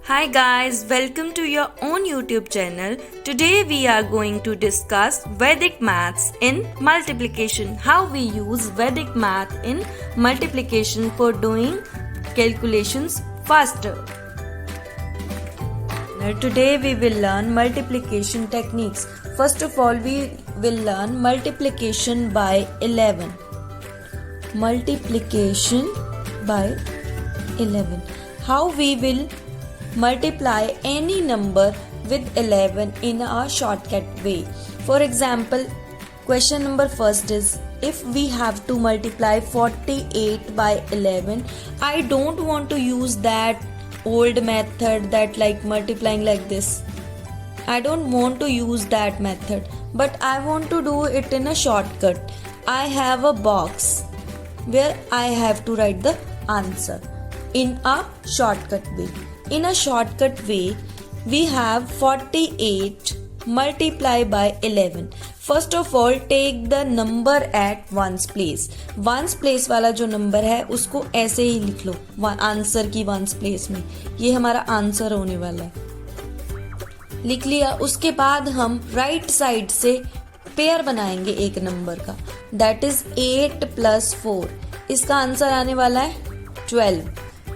Hi guys, welcome to your own YouTube channel. Today we are going to discuss Vedic maths in multiplication. How we use Vedic math in multiplication for doing calculations faster. Now today we will learn multiplication techniques. First of all, we will learn multiplication by 11. Multiplication by 11. How we will multiply any number with 11 in a shortcut way. For example, question number first is, if we have to multiply 48 by 11, I don't want to use that old method that like multiplying like this. I don't want to use that method, but I want to do it in a shortcut. I have a box where I have to write the answer in a shortcut way. In a shortcut way, we have 48 multiply by 11. First of all, take the number at ones place. Ones place वाला जो number है उसको ऐसे ही लिख लो answer की ones place में. ये हमारा आंसर होने वाला है. लिख लिया. उसके बाद हम राइट साइड से पेयर बनाएंगे एक नंबर का. That is 8 + 4. इसका आंसर आने वाला है 12.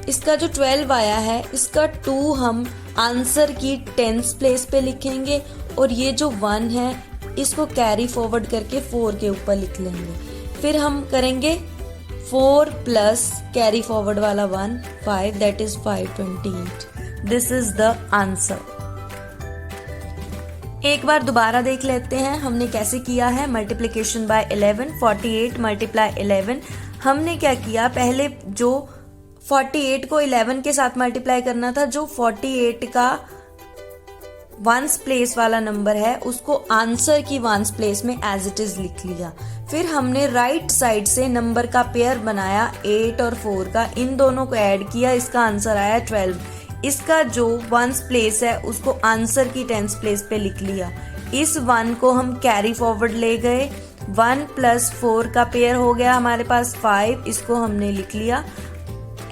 इसका जो 12 आया है, इसका 2 हम आंसर की टेंस प्लेस पे लिखेंगे और ये जो 1 है इसको कैरी फॉरवर्ड करके 4 के ऊपर लिख लेंगे. फिर हम करेंगे 4 प्लस कैरी फॉरवर्ड वाला 1 5, that is 528. This is the answer. एक बार दोबारा देख लेते हैं हमने कैसे किया है मल्टीप्लिकेशन बाय 11. 48 मल्टीप्लाई 11. हमने क्या किया, पहले जो 48 को 11 के साथ मल्टीप्लाई करना था, जो 48 का वंस प्लेस वाला नंबर है उसको आंसर की वंस प्लेस में एज इट इज लिख लिया. फिर हमने राइट साइड से नंबर का पेयर बनाया 8 और 4 का, इन दोनों को ऐड किया, इसका आंसर आया 12. इसका जो वंस प्लेस है उसको आंसर की टेंस प्लेस पे लिख लिया. इस 1 को हम कैरी फॉरवर्ड ले गए. 1 + 4 का पेयर हो गया हमारे पास 5, इसको हमने लिख लिया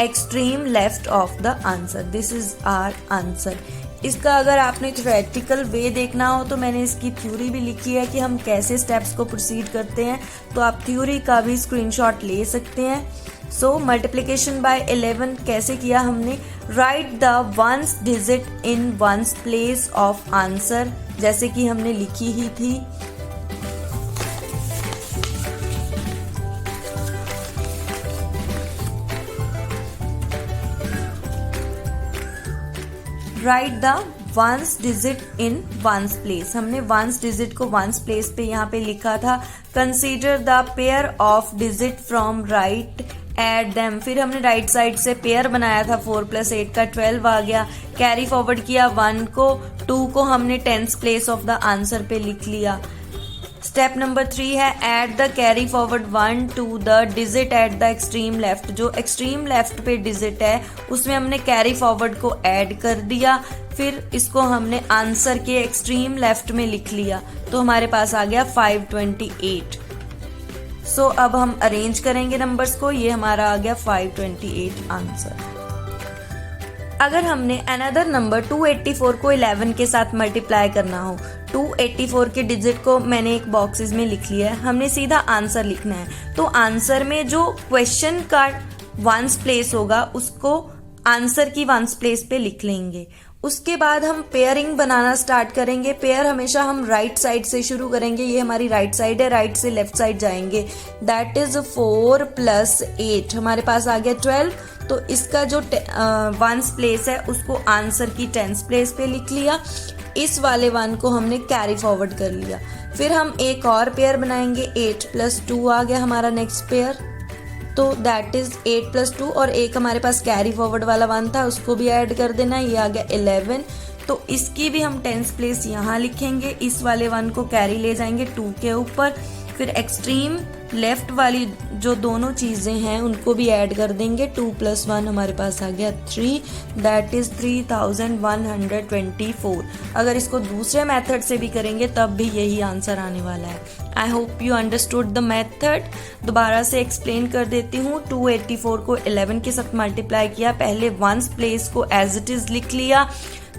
extreme left of the answer. This is our answer. इसका अगर आपने थ्योरेटिकल वे देखना हो तो मैंने इसकी थ्योरी भी लिखी है कि हम कैसे स्टेप्स को प्रोसीड करते हैं, तो आप थ्योरी का भी स्क्रीनशॉट ले सकते हैं. सो मल्टीप्लिकेशन बाय 11 कैसे किया हमने, write the ones digit in ones place of answer, जैसे कि हमने लिखी ही थी. Write the ones digit in ones place. हमने वंस डिजिट को वंस प्लेस पे यहाँ पे लिखा था. Consider the pair of digit from right add them. फिर हमने राइट साइड से पेयर बनाया था 4 + 8 का 12 आ गया. कैरी फॉरवर्ड किया 1 को, 2 को हमने tens place of the answer पे लिख लिया. स्टेप नंबर 3 है add the carry forward 1 to the digit at the extreme left. जो एक्सट्रीम लेफ्ट पे डिजिट है उसमें हमने कैरी फॉरवर्ड को ऐड कर दिया. फिर इसको हमने आंसर के एक्सट्रीम लेफ्ट में लिख लिया, तो हमारे पास आ गया 528. सो अब हम अरेंज करेंगे नंबर्स को. ये हमारा आ गया 528 आंसर. अगर हमने अनदर नंबर 284 को 11 के साथ मल्टीप्लाई करना हो, 284 के डिजिट को मैंने एक बॉक्सेस में लिख लिया है, हमने सीधा आंसर लिखना है. तो आंसर में जो क्वेश्चन का वंस प्लेस होगा उसको आंसर की वंस प्लेस पे लिख लेंगे. उसके बाद हम पेयरिंग बनाना स्टार्ट करेंगे. पेयर हमेशा हम राइट साइड से शुरू करेंगे. ये हमारी राइट साइड है, राइट से लेफ्ट साइड जाएंगे. That is 4 + 8. हमारे पास आ गया 12. तो इसका जो वंस प्लेस है उसको आंसर की टेंस प्लेस पे लिख लिया. इस वाले 1 को हमने कैरी फॉरवर्ड कर लिया. फिर हम एक और पेयर बनाएंगे. 8 + 2 आ गया हमारा नेक्स्ट पेयर. तो दैट इज 8 + 2 और एक हमारे पास कैरी फॉरवर्ड वाला 1 था, उसको भी ऐड कर देना. ये आ गया 11. तो इसकी भी हम टेंस प्लेस यहाँ लिखेंगे. इस वाले 1 को कैरी ले जाएंगे 2 के ऊपर. फिर एक्सट्रीम लेफ्ट वाली जो दोनों चीजें हैं उनको भी ऐड कर देंगे. 2 + 1 हमारे पास आ गया 3, दैट इज 3124. अगर इसको दूसरे मेथड से भी करेंगे तब भी यही आंसर आने वाला है. I hope you understood the method. दोबारा से एक्सप्लेन कर देती हूँ। 284 को 11 के साथ मल्टीप्लाई किया, पहले वंस प्लेस को एज इट इज लिख लिया,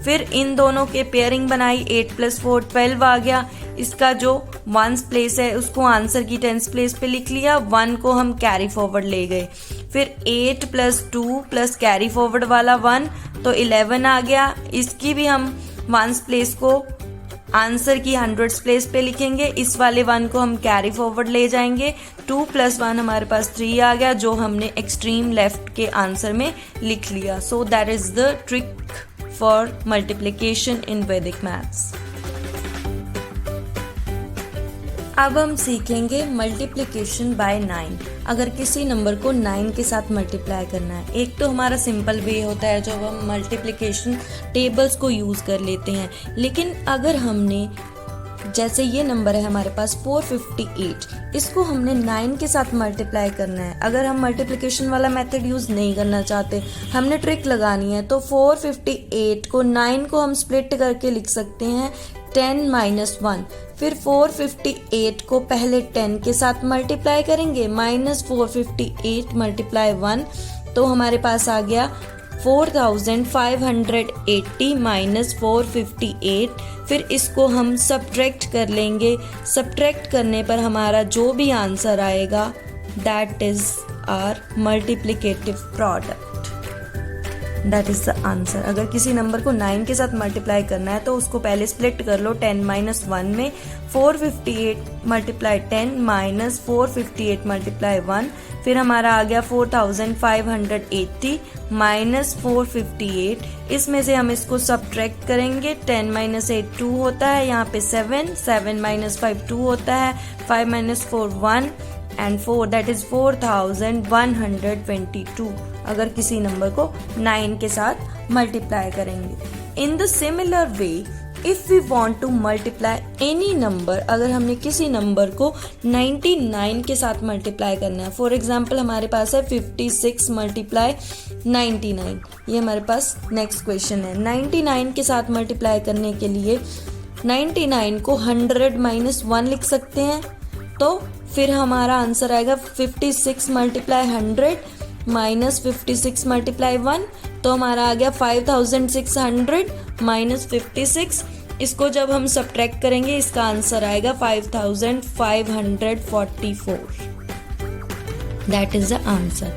फिर इन दोनों के पेयरिंग बनाई, 8 + 4 12 आ गया। इसका जो वंस प्लेस है उसको आंसर की टेंस प्लेस पे लिख लिया, 1 को हम कैरी फॉरवर्ड ले गए, फिर 8 + 2 प्लस कैरी फॉरवर्ड वाला 1 तो 11 आ गया। इसकी भी हम वंस प्लेस को आंसर की हंड्रेड्स प्लेस पे लिखेंगे, इस वाले 1 को हम कैरी फॉरवर्ड ले जाएंगे, 2 + 1 हमारे पास 3 आ गया, जो हमने एक्सट्रीम लेफ्ट के आंसर में लिख लिया। So that is the trick for multiplication in Vedic maths. अब हम सीखेंगे मल्टीप्लिकेशन बाय 9। अगर किसी नंबर को 9 के साथ मल्टीप्लाई करना है, एक तो हमारा सिंपल वे होता है जब हम मल्टीप्लिकेशन टेबल्स को यूज़ कर लेते हैं, लेकिन अगर हमने जैसे ये नंबर है हमारे पास 458, इसको हमने 9 के साथ मल्टीप्लाई करना है। अगर हम मल्टीप्लिकेशन वाला मेथड यूज़ नहीं करना चाहते, हमने ट्रिक लगानी है, तो 458 को 9 को हम स्प्लिट करके लिख सकते हैं 10 - 1। फिर 458 को पहले 10 के साथ मल्टीप्लाई करेंगे, -458 × 1 तो हमारे पास आ गया 4580 - 458। फिर इसको हम सब्ट्रैक्ट कर लेंगे, सब्ट्रैक्ट करने पर हमारा जो भी आंसर आएगा that is our multiplicative product, that is the answer. अगर किसी नंबर को 9 के साथ मल्टीप्लाई करना है तो उसको पहले स्प्लिट कर लो 10 - 1 में, 458 × 10 - 458 × 1, फिर हमारा आ गया 4580 - 458। इसमें से हम इसको सब्ट्रैक्ट करेंगे, 10 - 8 2 होता है, यहाँ पे 7 7 - 5 2 होता है, 5 - 4 1 एंड 4 दैट इज 4122 अगर किसी नंबर को 9 के साथ मल्टीप्लाई करेंगे। In the similar way if we want to multiply any number, अगर हमने किसी नंबर को 99 के साथ मल्टीप्लाई करना है, फॉर एग्जाम्पल हमारे पास है 56 × 99, ये हमारे पास नेक्स्ट क्वेश्चन है। 99 के साथ मल्टीप्लाई करने के लिए 99 को 100 - 1 लिख सकते हैं, तो फिर हमारा आंसर आएगा 56 × 100 - 56 × 1 तो हमारा आ गया 5600 - 56। इसको जब हम सब्ट्रैक्ट करेंगे इसका आंसर आएगा 5544, दैट इज द आंसर।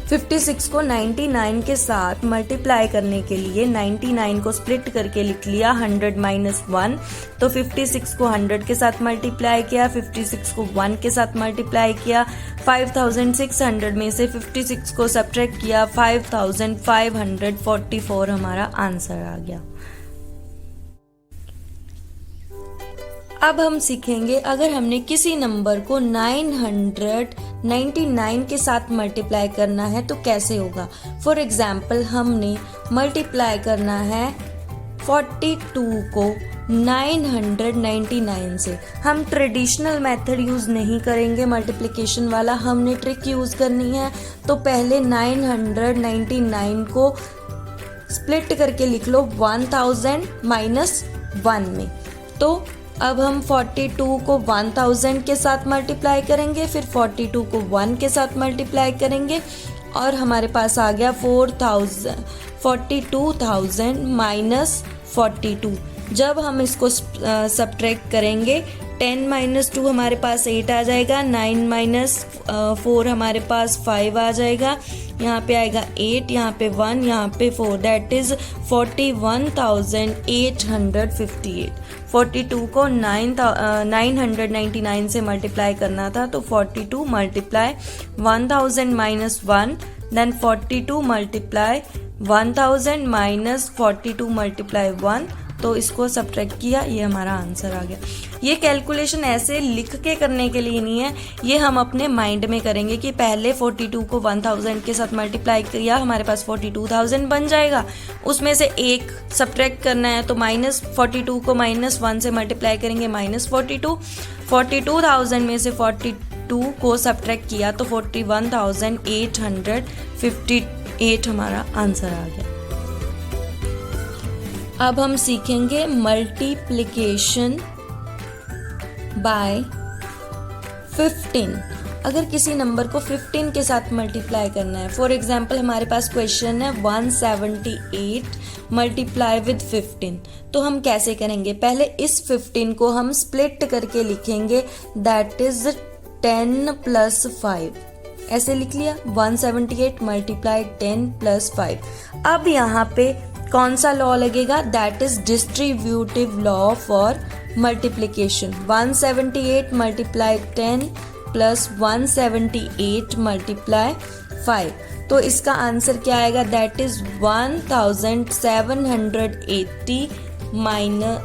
56 को 99 के साथ मल्टीप्लाई करने के लिए 99 को स्प्लिट करके लिख लिया 100 - 1, तो 56 को 100 के साथ मल्टीप्लाई किया, 56 को 1 के साथ मल्टीप्लाई किया, 5600 में से 56 को सब्ट्रैक्ट किया, 5544 हमारा आंसर आ गया। अब हम सीखेंगे अगर हमने किसी नंबर को 999 के साथ मल्टीप्लाई करना है तो कैसे होगा। फॉर एग्जाम्पल हमने मल्टीप्लाई करना है 42 को 999 से। हम ट्रेडिशनल मेथड यूज़ नहीं करेंगे मल्टीप्लिकेशन वाला, हमने ट्रिक यूज़ करनी है। तो पहले 999 को स्प्लिट करके लिख लो 1000 - 1 में। तो अब हम 42 को 1000 के साथ मल्टीप्लाई करेंगे, फिर 42 को 1 के साथ मल्टीप्लाई करेंगे और हमारे पास आ गया 42,000 - 42। जब हम इसको सब्ट्रैक्ट करेंगे 10 - 2 हमारे पास 8 आ जाएगा, 9 - 4 हमारे पास 5 आ जाएगा, यहाँ पे आएगा 8, यहाँ पे 1, यहाँ पे 4, दैट इज 41,858। 42 को 999 से मल्टीप्लाई करना था, तो 42 × 1000 - 1, देन 42 × 1000 - 42 × 1, तो इसको सब्ट्रैक्ट किया, ये हमारा आंसर आ गया। ये कैलकुलेशन ऐसे लिख के करने के लिए नहीं है, ये हम अपने माइंड में करेंगे कि पहले 42 को 1000 के साथ मल्टीप्लाई किया, हमारे पास 42,000 बन जाएगा, उसमें से एक सब्ट्रैक्ट करना है तो -42 को -1 से मल्टीप्लाई करेंगे -42, 42,000 में से 42 को सब्ट्रैक्ट किया तो 41,858 हमारा आंसर आ गया। अब हम सीखेंगे मल्टीप्लिकेशन बाय 15, अगर किसी नंबर को 15 के साथ मल्टीप्लाई करना है, फॉर एग्जाम्पल हमारे पास क्वेश्चन है 178 मल्टीप्लाई विद 15, तो हम कैसे करेंगे? पहले इस 15 को हम स्प्लिट करके लिखेंगे, दैट इज 10 प्लस 5, ऐसे लिख लिया 178 मल्टीप्लाई 10 प्लस 5। अब यहाँ पे कौन सा लॉ लगेगा? That is distributive law for multiplication. 178 multiply 10 plus 178 multiply 5, तो इसका आंसर क्या आएगा? दैट इज 1780 माइनस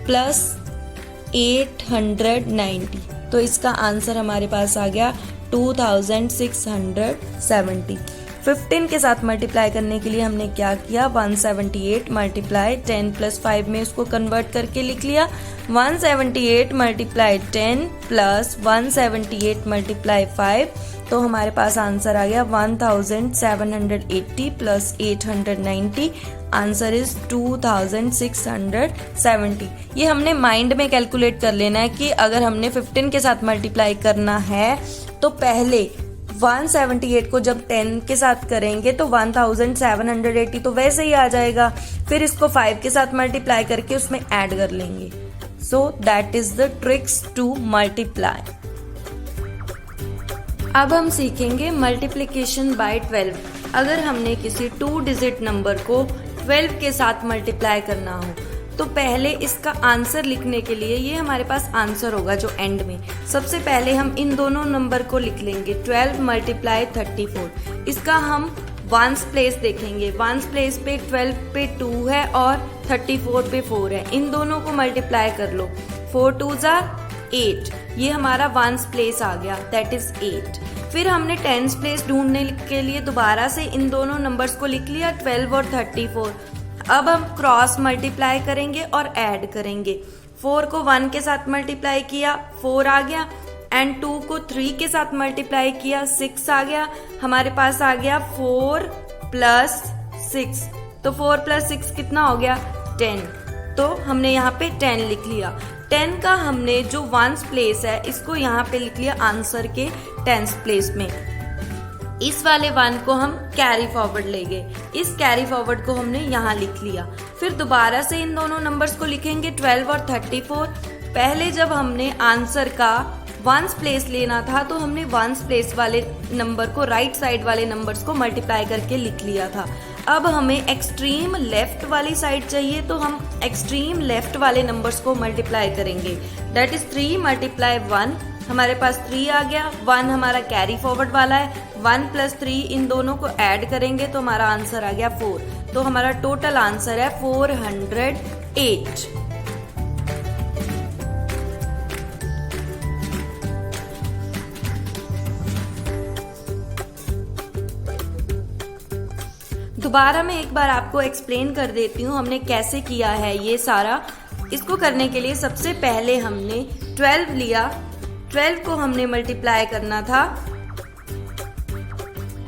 प्लस 890, तो इसका आंसर हमारे पास आ गया 2670। 15 के साथ मल्टीप्लाई करने के लिए हमने क्या किया? 178 मल्टीप्लाई 10 प्लस 5 में उसको कन्वर्ट करके लिख लिया। 178 मल्टीप्लाई 10 प्लस 178 मल्टीप्लाई 5, तो हमारे पास आंसर आ गया 1780 प्लस 890, आंसर इज 2670। ये हमने माइंड में कैलकुलेट कर लेना है कि अगर हमने 15 के साथ मल्टीप्लाई करना है तो पहले 178 को जब 10 के साथ करेंगे तो 1780 तो वैसे ही आ जाएगा, फिर इसको 5 के साथ मल्टीप्लाई करके उसमें ऐड कर लेंगे। सो that is the tricks to multiply. अब हम सीखेंगे मल्टीप्लिकेशन बाय 12। अगर हमने किसी 2 डिजिट नंबर को 12 के साथ मल्टीप्लाई करना हो तो पहले इसका आंसर लिखने के लिए, ये हमारे पास आंसर होगा जो एंड में, सबसे पहले हम इन दोनों नंबर को लिख लेंगे 12 मल्टीप्लाई 34। इसका हम वंस प्लेस देखेंगे, वंस प्लेस पे 12 पे 2 है और 34 पे 4 है, इन दोनों को मल्टीप्लाई कर लो, 4 2 जार 8, ये हमारा वंस प्लेस आ गया, दैट इज 8। फिर हमने टेंस प्लेस ढूंढने के लिए दोबारा से इन दोनों नंबर्स को लिख लिया 12 और 34। अब हम क्रॉस मल्टीप्लाई करेंगे और ऐड करेंगे। 4 को 1 के साथ मल्टीप्लाई किया, 4 आ गया, एंड 2 को 3 के साथ मल्टीप्लाई किया, 6 आ गया, हमारे पास आ गया 4 प्लस 6, तो 4 प्लस 6 कितना हो गया? 10, तो हमने यहाँ पे 10 लिख लिया। 10 का हमने जो वंस प्लेस है इसको यहाँ पे लिख लिया आंसर के टेंस प्लेस में। इस वाले 1 को हम कैरी फॉरवर्ड ले गए, इस कैरी फॉरवर्ड को हमने यहाँ लिख लिया। फिर दोबारा से इन दोनों नंबर्स को लिखेंगे 12 और 34। पहले जब हमने आंसर का वंस प्लेस लेना था तो हमने वंस प्लेस वाले नंबर को राइट साइड वाले नंबर्स को मल्टीप्लाई करके लिख लिया था। अब हमें एक्सट्रीम लेफ्ट वाली साइड चाहिए तो हम एक्सट्रीम लेफ्ट वाले नंबर्स को मल्टीप्लाई करेंगे, दैट इज 3 मल्टीप्लाई 1, हमारे पास 3 आ गया, 1 हमारा कैरी फॉरवर्ड वाला है, 1 प्लस 3 इन दोनों को ऐड करेंगे तो हमारा आंसर आ गया 4, तो हमारा टोटल आंसर है 408। दोबारा मैं एक बार आपको एक्सप्लेन कर देती हूँ हमने कैसे किया है ये सारा। इसको करने के लिए सबसे पहले हमने 12 लिया, 12 को हमने मल्टीप्लाई करना था,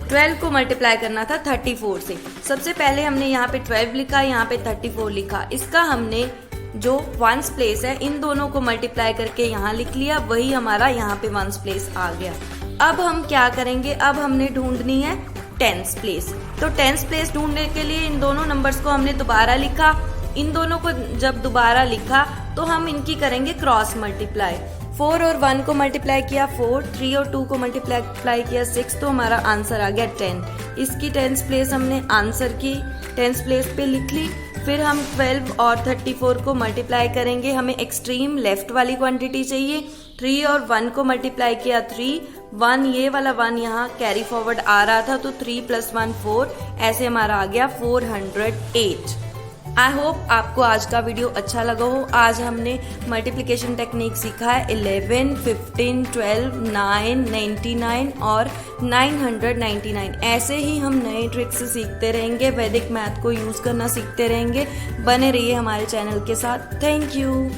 12 को मल्टीप्लाई करना था 34 से। सबसे पहले हमने यहाँ पे 12 लिखा, यहाँ पे 34 लिखा, इसका हमने जो वंस प्लेस है इन दोनों को मल्टीप्लाई करके यहाँ लिख लिया, वही हमारा यहाँ पे वंस प्लेस आ गया। अब हम क्या करेंगे? अब हमने ढूंढनी है टेंस प्लेस, तो टेंस प्लेस ढूंढने के लिए इन दोनों नंबर्स को हमने दोबारा लिखा, इन दोनों को जब दोबारा लिखा तो हम इनकी करेंगे क्रॉस मल्टीप्लाई। 4 और 1 को मल्टीप्लाई किया 4, 3 और 2 को मल्टीप्लाई किया 6, तो हमारा आंसर आ गया 10। इसकी टेंस प्लेस हमने आंसर की टेंस प्लेस पे लिख ली। फिर हम 12 और 34 को मल्टीप्लाई करेंगे, हमें एक्सट्रीम लेफ्ट वाली क्वांटिटी चाहिए। 3 और 1 को मल्टीप्लाई किया 3, 1 ये वाला 1 यहाँ कैरी फॉरवर्ड आ रहा था तो 3 + 1 4, ऐसे हमारा आ गया 408। आई होप आपको आज का वीडियो अच्छा लगा हो। आज हमने मल्टीप्लिकेशन टेक्निक सीखा है 11, 15, 12, 9, 99 और 999। ऐसे ही हम नए ट्रिक्स सीखते रहेंगे, वैदिक मैथ को यूज करना सीखते रहेंगे। बने रहिए हमारे चैनल के साथ। Thank you.